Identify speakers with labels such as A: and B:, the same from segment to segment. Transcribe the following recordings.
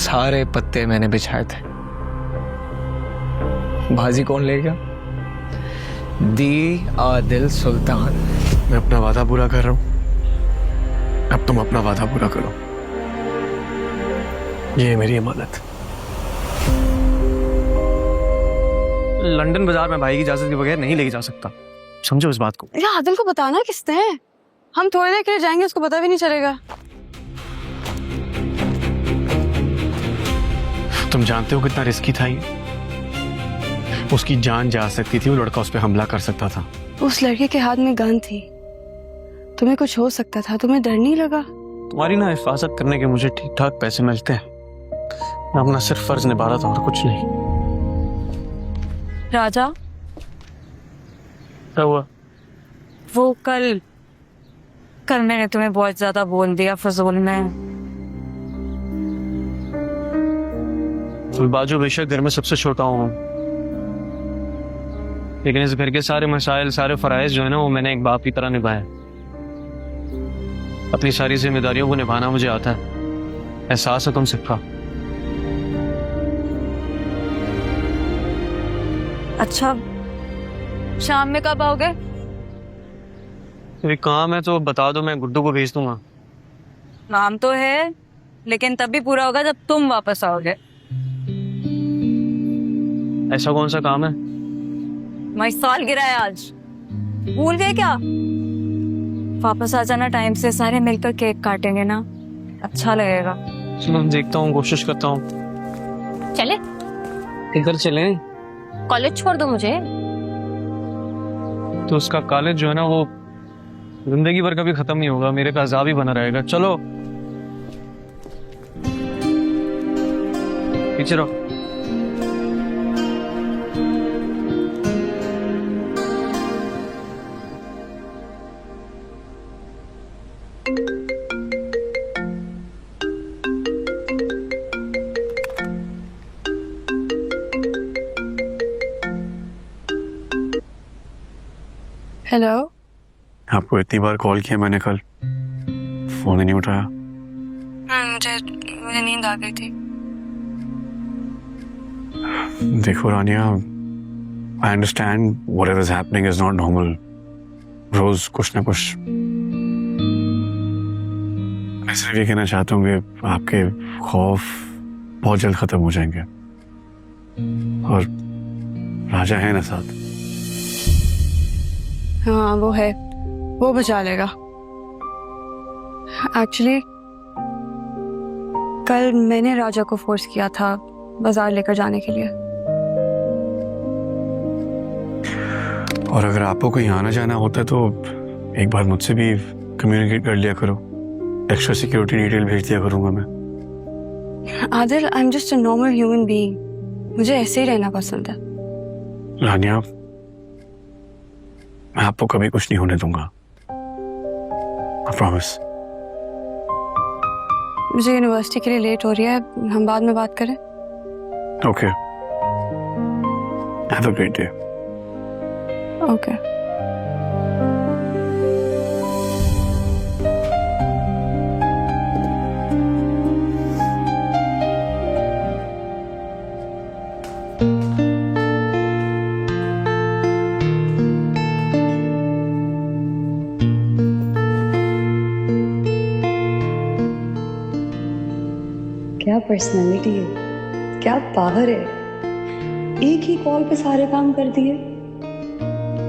A: सारे पत्ते मैंने बिछाए थे। बाजी कौन लेगा? दी आदिल सुल्तान।
B: मैं अपना वादा पूरा कर रहा हूं, अब तुम अपना वादा पूरा करो। ये है मेरी अमानत। लंदन बाजार में भाई की इजाजत के बगैर नहीं लेके जा सकता, समझो इस बात को।
C: यार आदिल को बताना किसने है? हम थोड़ी देर के लिए जाएंगे, उसको पता भी नहीं चलेगा।
B: तुम जानते हो कितना रिस्की था ये? उसकी जान जा सकती थी, वो लड़का उस पर हमला कर सकता था।
C: उस लड़के के हाथ में गन थी, तुम्हें कुछ हो सकता था, तुम्हें डर नहीं लगा?
B: तुम्हारी ना हिफाजत करने के मुझे ठीक ठाक पैसे मिलते हैं, मैं अपना सिर्फ फर्ज निभा रहा था और कुछ नहीं।
D: राजा,
B: क्या हुआ?
D: वो कल मैंने तुम्हें बहुत ज्यादा बोल दिया फजूल में।
B: बाजू बेशक घर में सबसे छोटा हूँ, लेकिन इस घर के सारे मसाइल, सारे फराइज जो है ना, वो मैंने एक बाप की तरह निभाए। अपनी सारी जिम्मेदारियों को निभाना मुझे आता है, एहसास है तुम सबका।
D: अच्छा, शाम में कब आओगे?
B: कोई काम है तो बता दो, मैं गुड्डू को भेज दूंगा।
D: काम तो है, लेकिन तब भी पूरा होगा जब तुम वापस आओगे।
B: ऐसा कौन सा काम है?
D: मैं सालगिरह है आज, भूल गए क्या? वापस आ जाना टाइम से, सारे मिलकर केक काटेंगे ना, अच्छा लगेगा।
B: चलो देखता हूँ, कोशिश करता हूँ।
E: चले?
B: किधर चले?
E: कॉलेज छोड़ दो मुझे।
B: तो उसका कॉलेज जो है ना, वो जिंदगी भर कभी खत्म नहीं होगा, मेरे पे अज़ाब ही बना रहेगा। चलो पीछे रहो।
C: हेलो।
B: आपको इतनी बार कॉल किया मैंने कल, फोन ही नहीं उठाया।
C: मुझे नींद आ गई थी।
B: देखो Rania, I understand whatever is happening is not normal. रोज कुछ ना कुछ। मैं सिर्फ ये कहना चाहता हूँ कि आपके खौफ बहुत जल्द खत्म हो जाएंगे, और राजा है ना साथ।
C: हाँ वो है, वो बचा लेगा। एक्चुअली कल मैंने राजा को फोर्स किया था बाजार लेकर जाने के लिए।
B: और अगर आपको कहीं आना जाना होता तो एक बार मुझसे भी कम्युनिकेट कर लिया करो, एक्स्ट्रा सिक्योरिटी डिटेल भेज दिया करूंगा मैं।
C: Adil, I am just a normal human being, मुझे ऐसे ही रहना पसंद है।
B: रानिया, मैं आपको कभी कुछ नहीं होने दूंगा, आई प्रॉमिस।
C: मुझे यूनिवर्सिटी के लिए लेट हो रही है, हम बाद में बात करें?
B: Okay, have a great day.
C: Okay.
F: क्या पर्सनालिटी है, क्या पावर है, एक ही कॉल पे सारे काम कर दिए।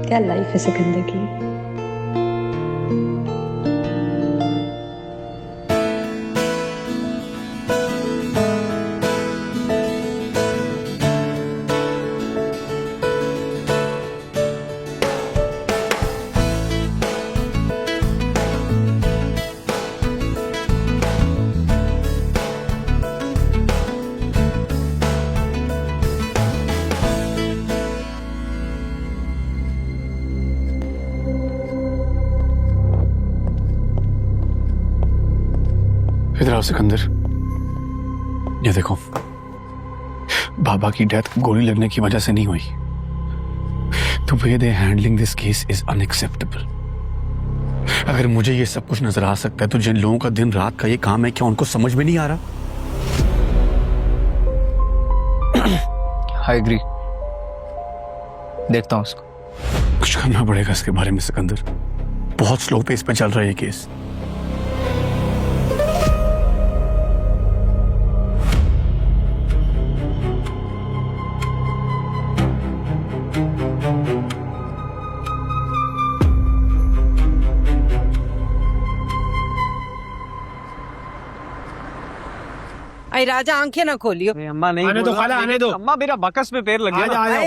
F: क्या लाइफ है सिकंदर की।
B: इधर आओ सिकंदर, ये देखो, बाबा की डेथ गोली लगने की वजह से नहीं हुई। The way they handling this case is unacceptable. अगर मुझे ये सब कुछ नजर आ सकता है तो जिन लोगों का दिन रात का ये काम है, क्या उनको समझ में नहीं आ रहा?
A: I agree. देखता हूँ उसको।
B: कुछ करना पड़ेगा इसके बारे में सिकंदर, बहुत स्लो पेस पे चल रहा है ये केस।
G: अरे राजा आंखें ना खोलियो।
H: अम्मा नहीं
I: आने दो खाला, आने दो।
H: अम्मा मेरा बकस पे पैर लग
I: आ
H: गया।
I: जाओ, आ जाओ।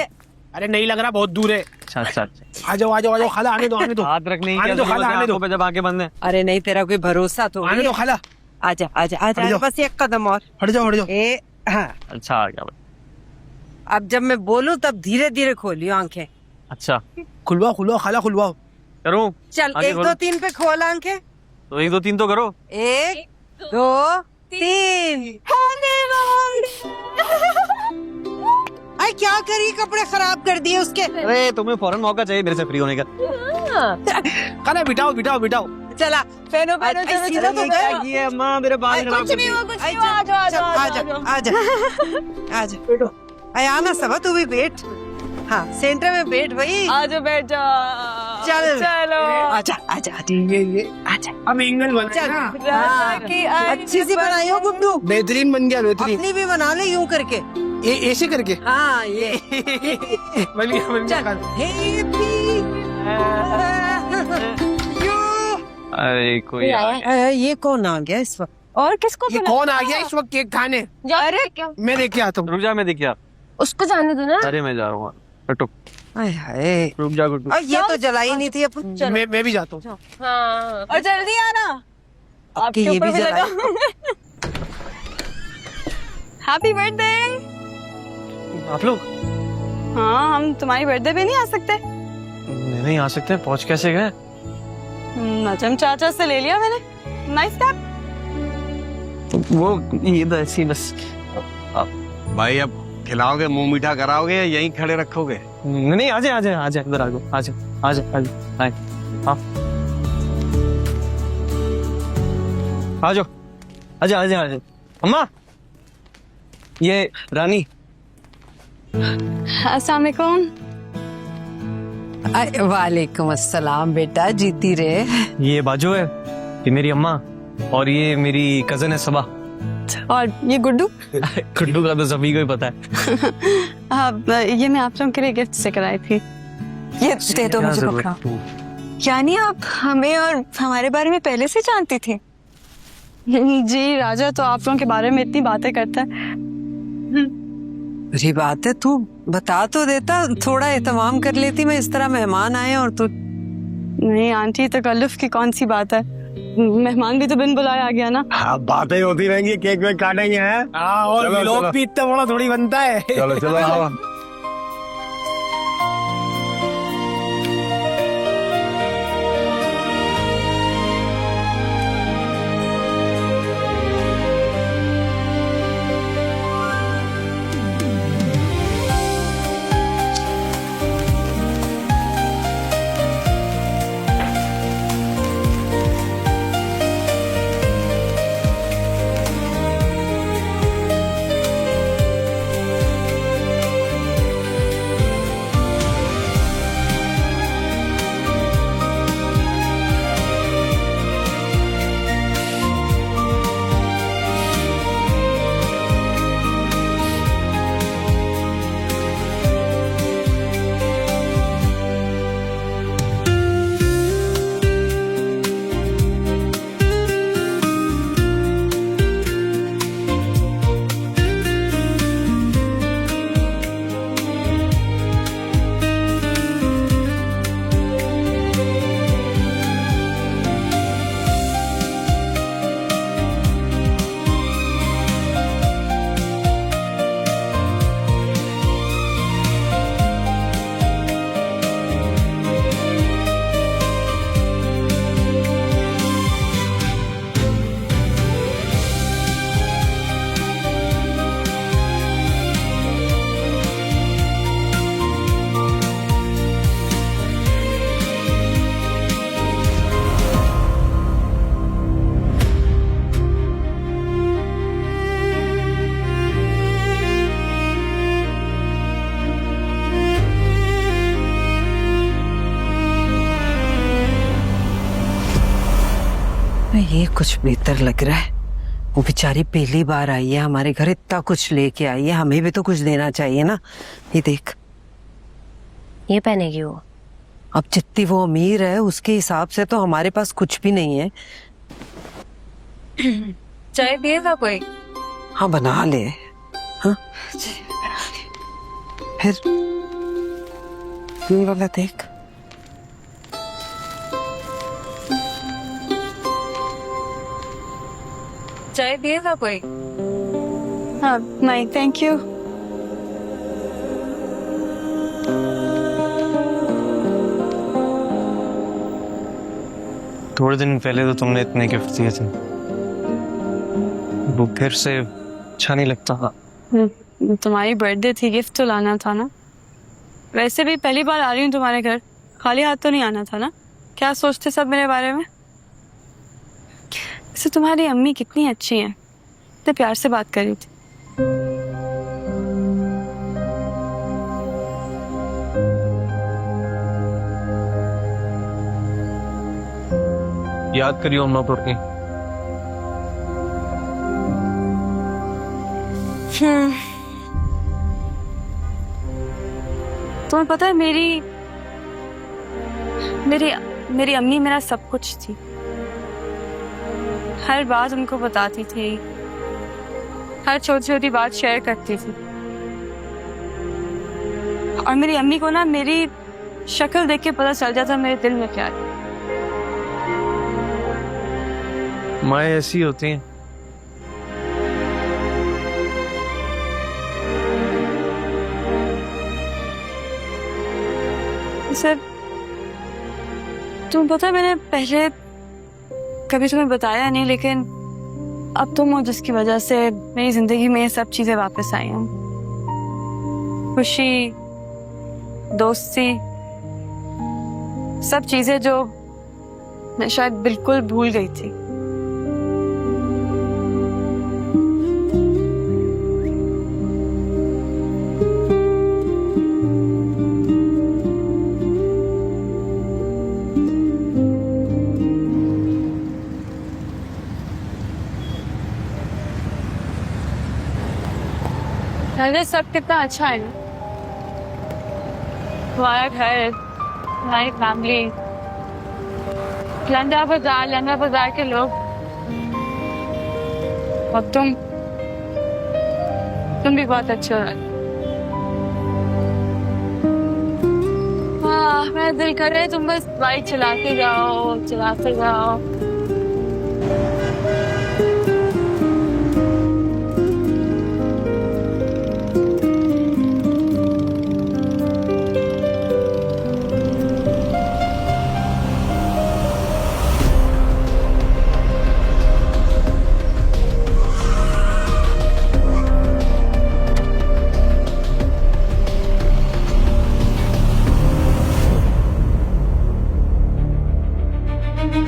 I: अरे नहीं लग रहा, बहुत दूर है।
H: अच्छा अच्छा
I: आ जाओ, आ जाओ, आ जाओ खाला, आने दो, आने दो।
H: हाथ रखने
I: आने दो खाला, आने दो।
H: जब आंखें बंद है।
G: अरे नहीं, तेरा कोई भरोसा तो
I: आने दो खाला।
G: आजा आजा
I: हट
G: आजा,
I: जाओ।
G: बस एक कदम और।
I: हट जाओ, हट जाओ।
G: ए हाँ,
H: अच्छा आ गया भाई।
G: अब जब मैं बोलूं तब धीरे धीरे खोलियो आंखें।
H: अच्छा
I: खुलवाओ, खुलवाओ खाला, खुलवाओ।
H: करूं?
G: चल
H: आगे
G: 1
H: बोलो।
G: 2 3 पे खोल आंखें।
H: तो 1 2 3 तो करो।
G: 1 2 3। अरे क्या करी, कपड़े खराब कर दिए उसके।
H: अरे तुम्हें फौरन मौका चाहिए मेरे से फ्री होने का।
I: खाला बिठाओ, बिठाओ, बिठाओ।
G: चला
D: पहनो पहनो,
G: अरे
D: चलो
G: सीधा
D: चलो
G: तो
D: चलो।
G: गए।
H: ये अम्मा मेरे बाल खराब
D: कुछ
H: कर
D: नहीं
H: दिए।
D: हुआ, कुछ नहीं हुआ। आ जाओ आ जाओ आ जाओ।
G: आजा आजा अरे आना सबा, तू भी बैठ। हाँ सेंटर में बैठ भाई।
D: आ जाओ, बैठ जाओ।
G: चल
D: चलो।
G: आजा आजा आजा, ये आजा।
I: अब एंगल बना
G: चल
I: ना।
G: हाँ,
D: की
G: अच्छी सी बनाई हो गुड्डू।
I: बेहतरीन बन गया, बेहतरीन।
G: अपनी भी बना ले यूं करके।
I: ऐसे करके।
G: हाँ ये
I: बन गया, बन गया।
G: चल हैप्पी
H: अरे कोई
G: ये कौन आ गया इस वक्त?
D: और किसको
I: ये कौन आ गया इस वक्त केक खाने?
D: अरे क्या
I: मैं लेके आता हूँ।
H: रुक जा, मैं देखिए।
E: उसको जाने दो ना।
H: अरे मैं जा रहा हूँ। हटो,
G: हाय हाय,
H: रुक जा गुड्डू।
G: और ये तो जलाई नहीं थी अपन।
I: मैं भी जाता हूँ।
E: हाँ
D: और जल्दी आना।
G: आपके ये भी जलाई।
D: Happy birthday.
H: आप लोग
D: हाँ, हम तुम्हारी बर्थडे पे नहीं आ सकते?
H: नहीं आ सकते? पहुँच कैसे गए?
D: नजम चाचा से ले लिया मैंने। Nice cap.
H: वो ये तो ऐसी बस।
J: भाई अब खिलाओगे, मुंह मीठा कराओगे या यहीं खड़े रखोगे?
H: नहीं, आजा आजा आजा, इधर आ जाओ, आजा आजा आजा, हाँ आ जाओ, आजा आजा आजा। अम्मा, ये रानी।
C: अस्सलाम वालेकुम।
G: वालेकुम अस्सलाम बेटा, जीती रहे।
H: ये बाजू है, ये मेरी अम्मा, और ये मेरी कजन है सबा।
C: और ये गुड्डू।
H: गुड्डू का तो सभी को ही पता है।
C: अब ये मैं आप लोगों के लिए गिफ्ट से कराई थी। ये दे दो
H: क्या
C: मुझे
H: जरूरत?
C: पकड़ा। यानी आप हमें और हमारे बारे में पहले से जानती थी? जी राजा तो आप लोगों के बारे में इतनी बातें करता है।
G: अरे बात है, तू बता तो देता, थोड़ा एहतमाम कर लेती। मैं इस तरह मेहमान आए और तू।
C: नहीं आंटी, तकल्लुफ की कौन सी बात है, मेहमान भी तो बिन बुलाए आ गया ना।
J: हाँ, बातें होती रहेंगी, केक वेक काटेंगे हैं।
I: हाँ, और
J: चलो,
I: व्लॉग
J: चलो।
I: भी इतना बड़ा थोड़ी बनता है।
J: चलो चलो आओ।
G: कुछ बेहतर लग रहा है। वो बेचारी पहली बार आई है हमारे घर, इतना कुछ लेके आई है, हमें भी तो कुछ देना चाहिए ना। ये देख,
E: ये पहनेगी वो।
G: अब जितनी वो अमीर है उसके हिसाब से तो हमारे पास कुछ भी नहीं है।
D: चाय पिएगा कोई?
G: हाँ बना ले। हाँ फिर ये वाला देख।
D: चाय पिएगा कोई?
C: हाँ नहीं थैंक यू।
H: थोड़े दिन पहले तो तुमने इतने गिफ्ट दिए थे, वो फिर से अच्छा नहीं लगता।
C: तुम्हारी बर्थडे थी, गिफ्ट तो लाना था ना। वैसे भी पहली बार आ रही हूँ तुम्हारे घर, खाली हाथ तो नहीं आना था ना। क्या सोचते सब मेरे बारे में? वैसे तुम्हारी अम्मी कितनी अच्छी हैं, इतने प्यार से बात कर रही थी।
H: याद करियो अम्मा को अपनी।
C: तुम्हें पता है मेरी मेरी मेरी अम्मी मेरा सब कुछ थी। हर बात उनको बताती थी, हर छोटी छोटी बात शेयर करती थी। और मेरी अम्मी को ना मेरी शक्ल देख के पता चल जाता मेरे दिल में क्या है।
H: माँ ऐसी होती हैं।
C: सर तुम्हें पता है मैंने पहले कभी तुम्हें बताया नहीं, लेकिन अब तुम हो जिसकी वजह से मेरी जिंदगी में ये सब चीजें वापस आई हैं। खुशी, दोस्ती, सब चीजें जो मैं शायद बिल्कुल भूल गई थी। सब कितना अच्छा है ना, तुम्हारा घर, तुम्हारी फैमिली, लंडा बाजार के लोग, और तुम भी बहुत अच्छे हो। हाँ मेरा दिल कर रहा है तुम बस बाइक चलाते जाओ।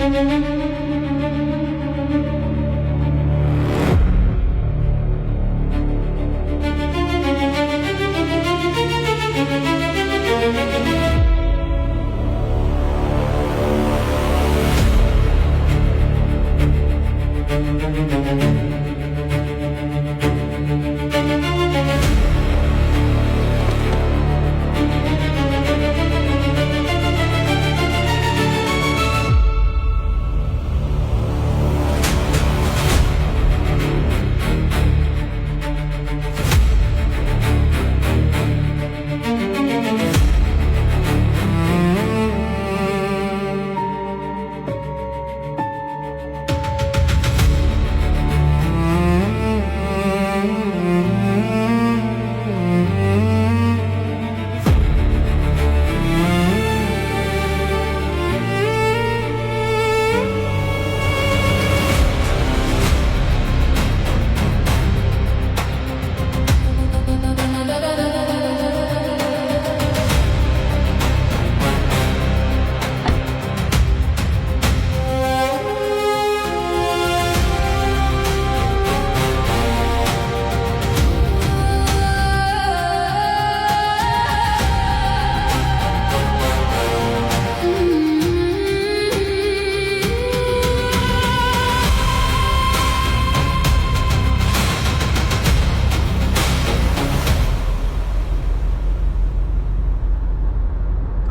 E: Thank you.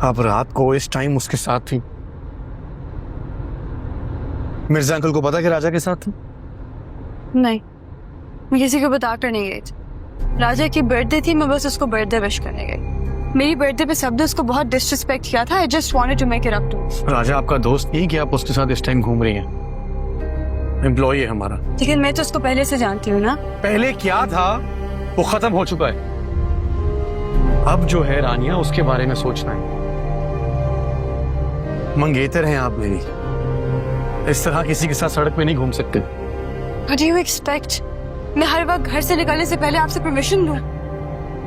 B: आप रात को इस टाइम उसके साथ थी? मिर्जा अंकल को पता कि राजा के साथ थी?
C: नहीं, मैं किसी को बता कर नहीं गई थी। राजा की बर्थडे थी, मैं बस उसको बर्थडे विश करने गई। मेरी बर्थडे पे सबने उसको बहुत डिसरिस्पेक्ट किया था। I just wanted to make it up to.
B: Raja आपका दोस्त नहीं कि आप उसके साथ इस टाइम घूम रही हैं? एम्प्लॉय है हमारा।
C: लेकिन मैं तो उसको पहले से जानती हूँ ना।
B: पहले क्या था वो खत्म हो चुका है। अब जो है रानिया, उसके बारे में सोचना है। मंगेतर हैं आप मेरी, इस तरह किसी के साथ सड़क पे नहीं घूम सकते।
C: What do you expect? मैं हर वक्त घर से निकलने से पहले आपसे परमिशन लूं?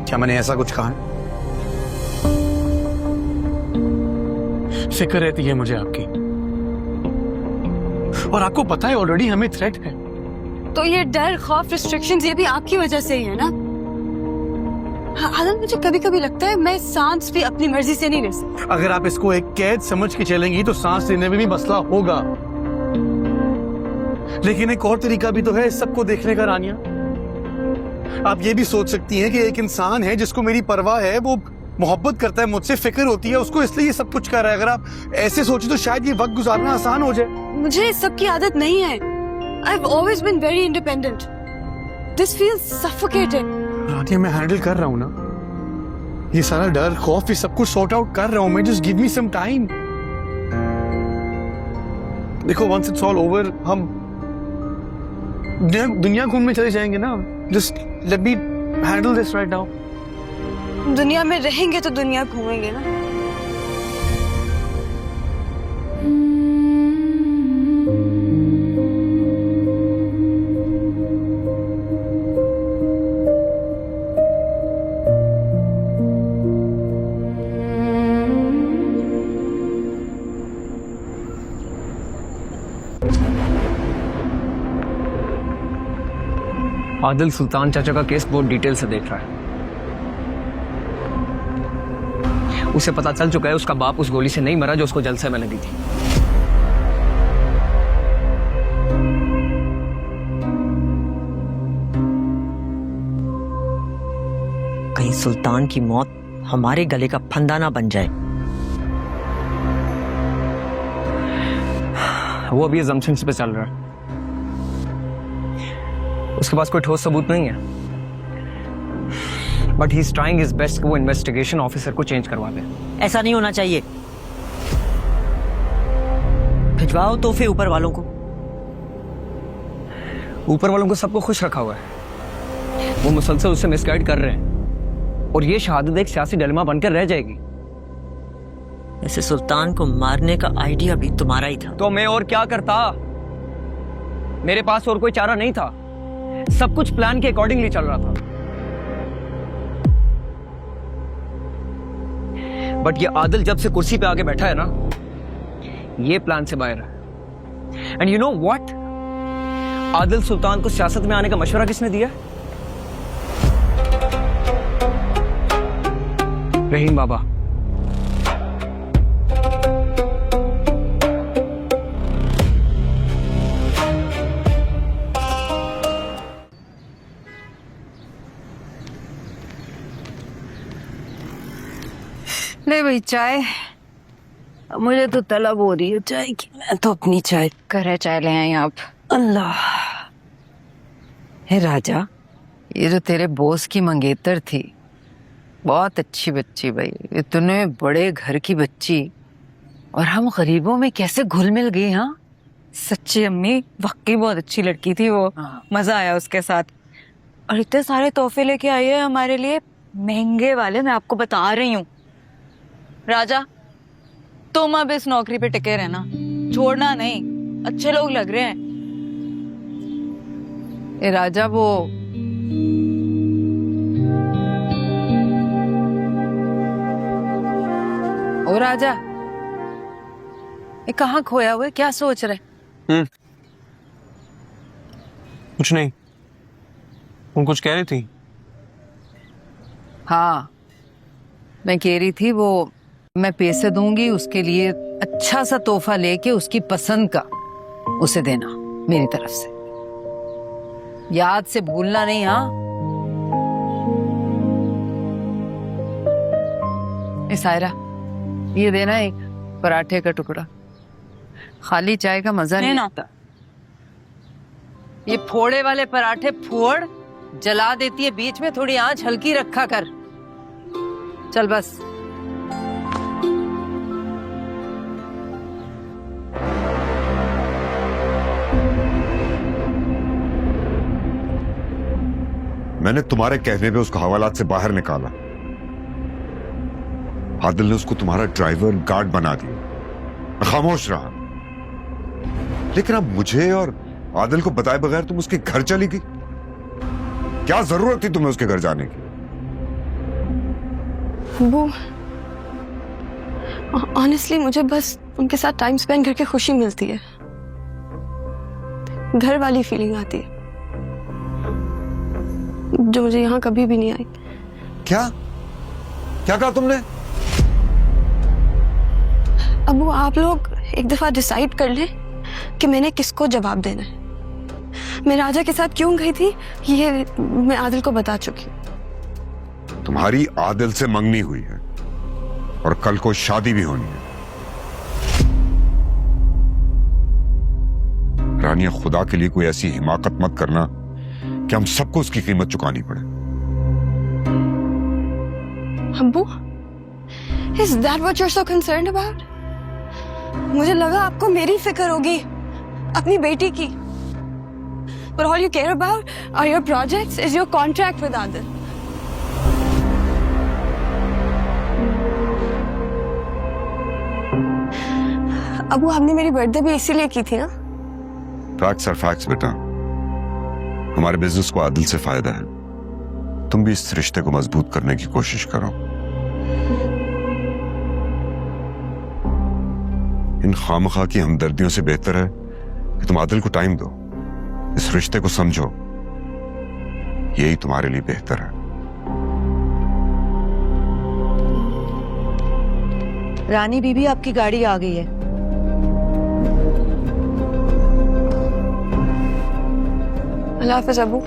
B: क्या मैंने ऐसा कुछ कहा है? फिक्र रहती है मुझे आपकी, और आपको पता है ऑलरेडी हमें थ्रेट है।
C: तो ये डर, खौफ, रिस्ट्रिक्शंस ये भी आपकी वजह से ही है ना। आदम, मुझे कभी कभी लगता है मैं सांस भी अपनी मर्जी से नहीं ले सकती।
B: अगर आप इसको एक कैद समझ के चलेंगी तो सांस लेने में भी मसला होगा। लेकिन एक और तरीका भी तो है इस सबको देखने का रानिया। आप ये भी सोच सकती हैं कि एक इंसान है जिसको मेरी परवाह है, वो मोहब्बत करता है मुझसे, फिक्र होती है उसको, इसलिए ये सब कुछ कर रहा है। अगर आप ऐसे सोचे तो शायद ये वक्त गुजारना आसान हो जाए।
C: मुझे इस सब की आदत नहीं है। I've always been very independent. This feels suffocating.
B: रानिया, मैं हैंडल कर रहा हूँ ना, ये सारा डर, खौफ, ये सब कुछ सॉर्ट आउट कर रहा हूँ मैं। Just give me some time. देखो, वंस इट्स ऑल ओवर, हम दुनिया घूमने चले जाएंगे ना। Just let me handle this right now.
C: दुनिया में रहेंगे तो दुनिया घूमेंगे ना।
A: आदिल सुल्तान चाचा का केस बहुत डिटेल से देख रहा है। उसे पता चल चुका है उसका बाप उस गोली से नहीं मरा जो उसको जलसे में लगी थी।
G: कहीं सुल्तान की मौत हमारे गले का फंदा ना बन जाए।
A: वो अभी assumptions पे चल रहा है। उसके पास कोई ठोस सबूत नहीं है, but he is trying his best कि वो इन्वेस्टिगेशन ऑफिसर को चेंज करवा दे।
G: ऐसा नहीं होना चाहिए। भिजवाओ तोहफे ऊपर वालों को।
A: ऊपर वालों को सबको खुश रखा हुआ है। वो मुसलसल उसे मिसगाइड कर रहे हैं और ये शहादत एक सियासी डिलेमा बनकर रह जाएगी।
G: ऐसे सुल्तान को मारने का आइडिया भी तुम्हारा ही था।
A: तो मैं और क्या करता? मेरे पास और कोई चारा नहीं था। सब कुछ प्लान के अकॉर्डिंगली चल रहा था। बट ये आदिल जब से कुर्सी पे आके बैठा है ना, ये प्लान से बाहर है। And you know what? Adil Sultan को सियासत में आने का मशवरा किसने दिया? रहीम बाबा।
G: ले भाई चाय। मुझे तो तलब हो रही है चाय की। मैं तो अपनी चाय
D: करे चाय ले आए आप।
G: अल्लाह। हे राजा, ये जो तेरे बॉस की मंगेतर थी, बहुत अच्छी बच्ची भाई। इतने बड़े घर की बच्ची, और हम गरीबों में कैसे घुल मिल गई। हाँ
D: सच्ची अम्मी, वाकई बहुत अच्छी लड़की थी वो। मजा आया उसके साथ। और इतने सारे तोहफे लेके आई है हमारे लिए, महंगे वाले। मैं आपको बता रही हूँ राजा, तुम अब इस नौकरी पे टिके रहना, छोड़ना नहीं। अच्छे लोग लग रहे हैं।
G: ए राजा, वो ओ राजा, ये कहाँ खोया हुआ है? क्या सोच रहे?
H: कुछ नहीं। तुम कुछ कह रही थी?
G: हाँ, मैं कह रही थी वो मैं पैसे दूंगी, उसके लिए अच्छा सा तोहफा लेके उसकी पसंद का उसे देना मेरी तरफ से। याद से भूलना नहीं। हाँ, ए सायरा, ये देना एक पराठे का टुकड़ा। खाली चाय का मजा नहीं
D: लेना।
G: आता। ये फोड़े वाले पराठे फोड़ जला देती है, बीच में थोड़ी आंच हल्की रखा कर। चल बस।
K: मैंने तुम्हारे कहने पे उसको हवालात से बाहर निकाला। आदिल ने उसको तुम्हारा ड्राइवर गार्ड बना दिया। मैं खामोश रहा, लेकिन अब मुझे और आदिल को बताए बगैर तुम उसके घर चली गई। क्या जरूरत थी तुम्हें उसके घर जाने की?
C: वो ऑनेस्टली मुझे बस उनके साथ टाइम स्पेंड करके खुशी मिलती है, घर वाली फीलिंग आती है जो मुझे यहाँ कभी भी नहीं आई।
K: क्या क्या कहा तुमने?
C: अब वो आप लोग एक दफा डिसाइड कर लें कि मैंने किसको जवाब देना है। मैं राजा के साथ क्यों गई थी ये मैं आदिल को बता चुकी हूँ।
K: तुम्हारी आदिल से मंगनी हुई है और कल को शादी भी होनी है। रानिया, खुदा के लिए कोई ऐसी हिमाकत मत करना कि हम सबको उसकी कीमत चुकानी पड़े।
C: अब्बू, is that what you're so concerned about? मुझे लगा आपको मेरी फिक्र होगी, अपनी बेटी की। But all you care about are your projects, is your contract with Adil. Abu, आपने मेरी बर्थडे भी इसीलिए की थी ना?
K: फैक्ट्स आर फैक्ट्स बेटा। हमारे बिजनेस को आदिल से फायदा है। तुम भी इस रिश्ते को मजबूत करने की कोशिश करो। इन खामखा की हमदर्दियों से बेहतर है कि तुम आदिल को टाइम दो, इस रिश्ते को समझो। यही तुम्हारे लिए बेहतर है।
D: रानी बीबी, आपकी गाड़ी आ गई है।
C: अल्लाह हाफिज अबू।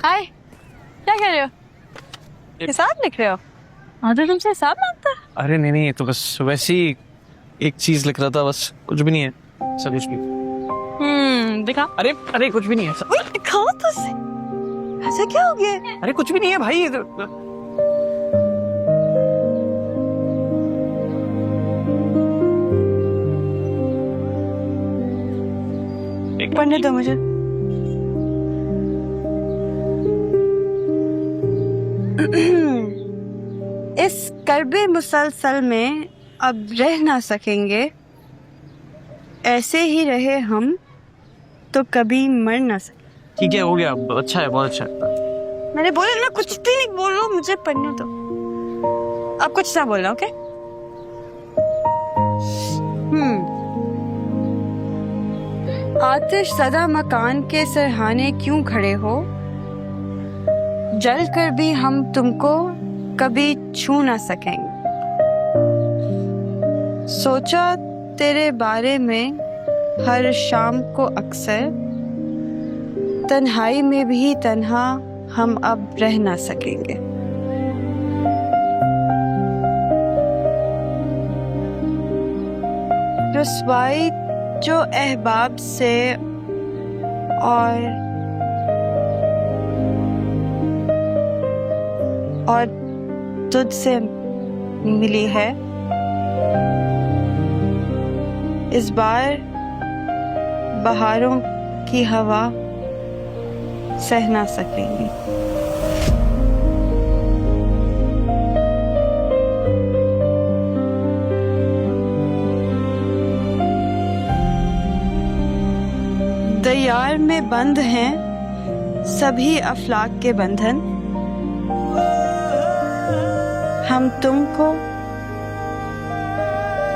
C: हाय, क्या कर रहे हो? हिसाब लिख रहे हो? आदिल तुमसे हिसाब मांगता है?
H: अरे नहीं नहीं, ये तो बस वैसे ही एक चीज लिख रहा था, बस कुछ भी नहीं है। सब कुछ भी।
C: दिखा।
H: अरे अरे कुछ भी नहीं है।
C: ओए, दिखाओ तो सही। ऐसा क्या हो गया?
H: अरे कुछ भी नहीं है भाई। एक
C: पढ़ने दो मुझे। इस कर्बे मुसलसल में अब रह ना सकेंगे, ऐसे ही रहे हम तो कभी मर ना सके।
H: ठीक है, हो गया, अच्छा है, बहुत अच्छा है।
C: मैंने बोला ना, कुछ भी नहीं बोलो, मुझे पढ़ने दो। अब कुछ ना बोलना, ओके? आतिश ज़दा मकान के सरहाने क्यों खड़े हो? जल कर भी हम तुमको कभी छू ना सकेंगे। सोचा तेरे बारे में हर शाम को अक्सर, तन्हाई में भी तन्हा हम अब रह ना सकेंगे। रुस्वाई जो अहबाब से और तुझसे मिली है, इस बार बहारों की हवा सह ना सकेंगी। दयार में बंद हैं सभी अफलाक के बंधन, हम तुमको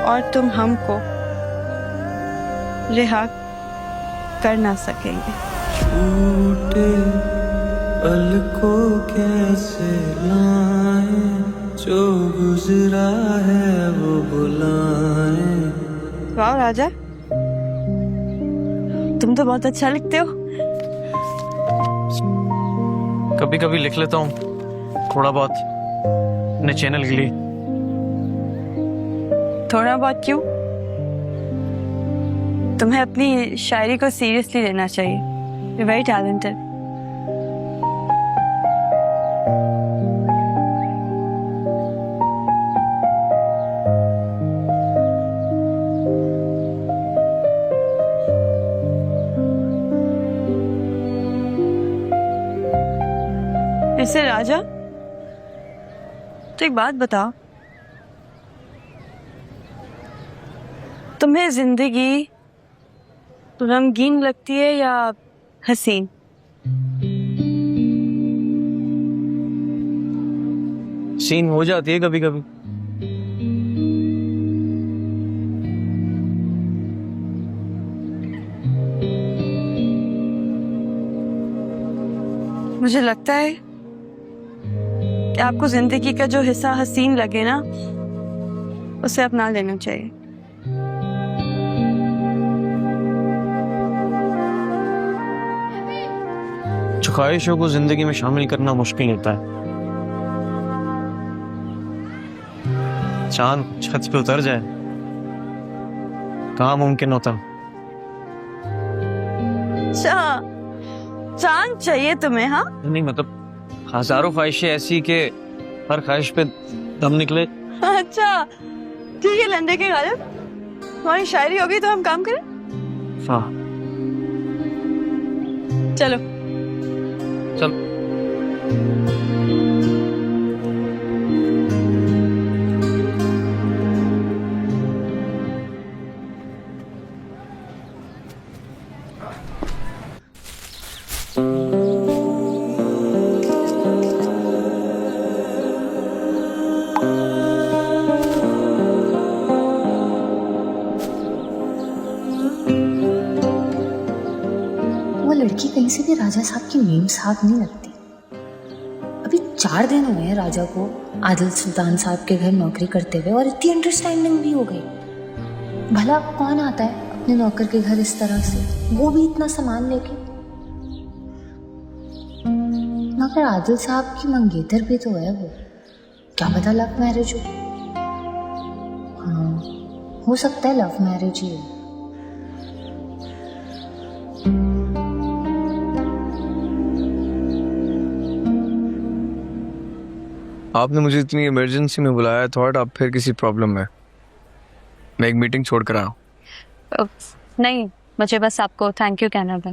C: और तुम हमको रिहा कर ना सकेंगे।
L: छूटे पल को कैसे लाएं, जो गुजरा है वो बुलाएं।
C: वाह राजा, तुम तो बहुत अच्छा लिखते हो।
H: कभी कभी लिख लेता हूँ थोड़ा बहुत अपने चैनल के लिए।
C: थोड़ा बहुत क्यों? तुम्हें अपनी शायरी को सीरियसली लेना चाहिए। You're very talented. ऐसे राजा, तो एक बात बताओ, तुम्हें जिंदगी गमगीन लगती है या हसीन?
H: सीन हो जाती है कभी कभी।
C: मुझे लगता है कि आपको जिंदगी का जो हिस्सा हसीन लगे ना, उसे अपना लेना चाहिए।
H: जो ख्वाहिशों को जिंदगी में शामिल करना मुश्किल होता है। चांद छत पे उतर जाए, कहाँ मुमकिन होता।
C: चांद चाहिए तुम्हें? हाँ
H: नहीं, मतलब हजारों ख्वाहिशें ऐसी कि हर ख्वाहिश पे दम निकले।
C: अच्छा ठीक है, लंडे के गालिब, तुम्हारी शायरी होगी तो हम काम करें।
H: हाँ
C: चलो
H: चल।
E: वो लड़की कहीं से भी राजा साहब की मेम साहब नहीं लगती। अभी 4 दिन हुए हैं राजा को आदिल सुल्तान साहब के घर नौकरी करते हुए, और इतनी अंडरस्टैंडिंग भी हो गई। भला कौन आता है अपने नौकर के घर इस तरह से, वो भी इतना सामान लेके? मगर आदिल साहब की मंगेतर भी तो है वो, क्या पता लव मैरिज हो। हाँ, हो सकता है लव मैरिज ही हो।
A: आपने मुझे इतनी इमरजेंसी में बुलाया, थॉट आप फिर किसी प्रॉब्लम में। मैं एक मीटिंग छोड़ कर आया।
C: नहीं, मुझे बस आपको थैंक यू कहना था।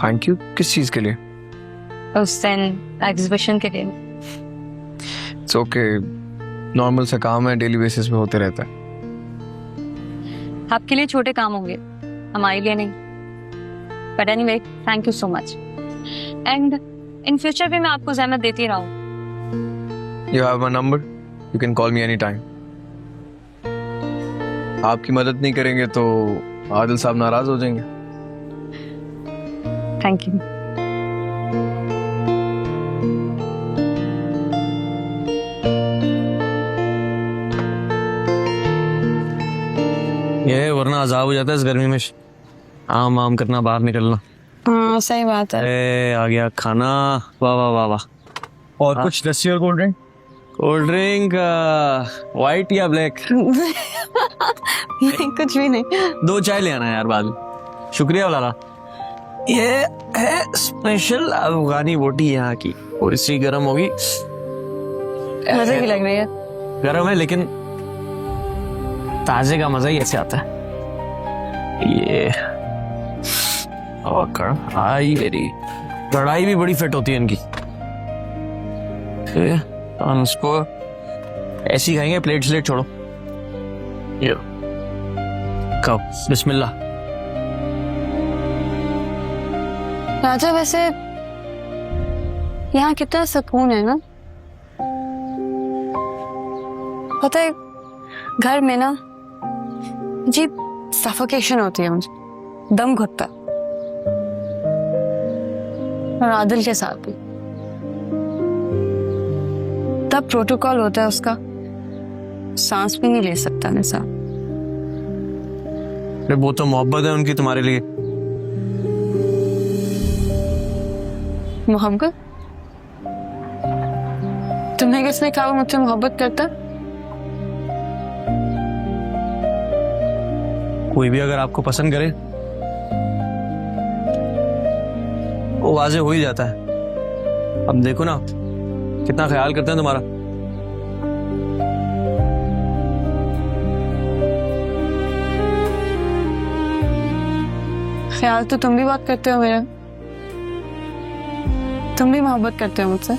A: थैंक यू किस चीज के लिए?
C: उस दिन एग्जीबिशन के लिए।
A: इट्स ओके, नॉर्मल सा काम है, डेली बेसिस पे होते रहता है।
C: आपके लिए छोटे काम होंगे, हमारे लिए नहीं। But anyway, thank you so much. And in future भी मैं आपको ज़हमत देती रहूँ।
A: You have my number. You can call me anytime. आपकी मदद नहीं करेंगे तो आदिल साहब नाराज हो जाएंगे।
C: Thank you.
H: इतना अजाब हो जाता है इस गर्मी में, आम आम करना, बाहर निकलना।
C: हाँ सही बात है।
H: ए, आ गया खाना, वाह वाह वाह वाह।
A: और कुछ लस्सी और cold drink?
H: Cold drink white या ब्लैक?
C: नहीं कुछ भी नहीं।
H: 2 चाय ले आना यार बाद में। शुक्रिया लाला। ये है स्पेशल अफगानी बोटी यहाँ की, और इसी गर्म होगी।
C: मजे की लग रही है।
H: गर्म है लेकिन ताजे का मजा ही ऐसे आता है। ये और कढ़ाई, मेरी कढ़ाई भी बड़ी फिट होती है इनकी। हम इसको ऐसी खाएंगे, प्लेट स्लेट छोड़ो। ये खाओ, बिस्मिल्लाह।
C: राजा वैसे यहाँ कितना सुकून है ना। पता है घर में ना अजीब सफोकेशन होती है, मुझे दम घुटता है। और आदिल के साथ भी तब प्रोटोकॉल होता है उसका, सांस भी नहीं ले सकता ना साहब।
H: अरे वो तो मोहब्बत है उनकी तुम्हारे लिए।
C: मोहब्बत? तुम्हें किसने कहा वो मुझसे मोहब्बत करता?
H: कोई भी अगर आपको पसंद करे वो वाजे हो ही जाता है। अब देखो ना कितना ख्याल करते हैं तुम्हारा।
C: ख्याल तो तुम भी बात करते हो मेरा। तुम भी मोहब्बत करते हो मुझसे।